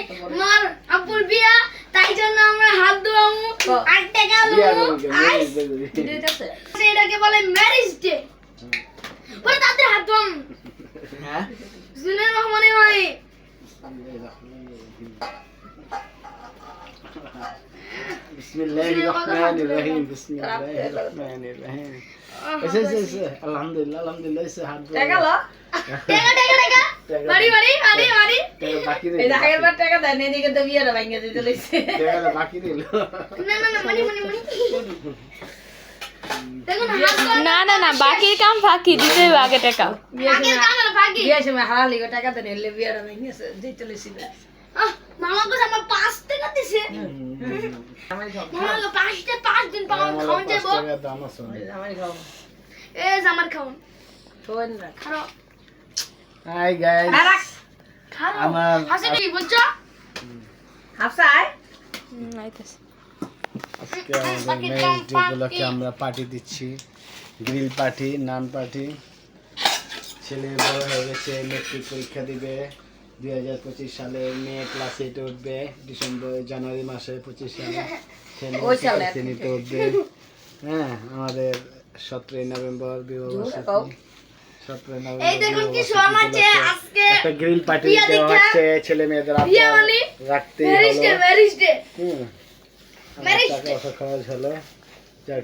আমার আব্বুর বিয়া, তাই জন্য আমরা হাত ধোয়ামু, 8 টাকা লমু, আইস এটাকে বলে ম্যারেজ ডে। বলে তাদের হাত ধোয়ামু। হ্যাঁ বিসমিল্লাহির রহমানির রহিম। বিসমিল্লাহির রহমানির রহিম বিসমিল্লাহির রহমানির রহিম এসে আলহামদুলিল্লাহ আলহামদুলিল্লাহ এসে হাত ধোয়া টাকা লো, টাকা টাকা টাকা বাড়ি বাড়ি বাড়ি বাড়ি টাকা বাকি এই রইল আগের বার টাকা দেন এদিকে তো বিয়েটা ভাঙিয়ে দিতে লইছে টাকা বাকি রইল না না না মনি মনি মনি দেখুন হাত ধোয়া না না না বাকির কাম ফাঁকি দিতে হবে আগে টাকা। আগের কামের ভাগি। বিয়ের সময় হারালি টাকা দেন এলে বিয়েটা ভাঙিয়েছে দিতে লইছিল মামা কইছে আমার 5 টাকা দিছে। আমার খাও মামা 5 দিন পাউন খাওন যাবো। টাকা দাম আছে আমার খাও এই যে আমার খাওন শোন না খারো হাই গাইস খারো আমার হাসি কি বলছো? হাফসা আয় আইতাছে। আজকে আমাদের ম্যারেজ ডে গুলোকে আমরা পার্টি দিচ্ছি, গ্রিল পার্টি, নান পার্টি। ছেলে বড় হয়ে গেছে, মেট্রিক পরীক্ষা দিবে 2025 সালে, মেয়ে ক্লাস 8 উঠবে জানুয়ারি মাসে 25 সালে, ছেলে ওই সালে শ্রেণীতে উঠবে। হ্যাঁ, আমাদের 17 নভেম্বর বিবাহ বার্ষিকী। 17 নভেম্বর এই দেখুন কি শোনাচ্ছে আজকে একটা গ্রিল পার্টি বিয়া দেওয়া দেখা, হচ্ছে, ছেলে মেয়েদের বিয়া আপনার মানে রাখতে ম্যারেজ ডে হলো। ম্যারেজ ডে হুম, Marriage টাকা পয়সা খরচ হলো। যাক,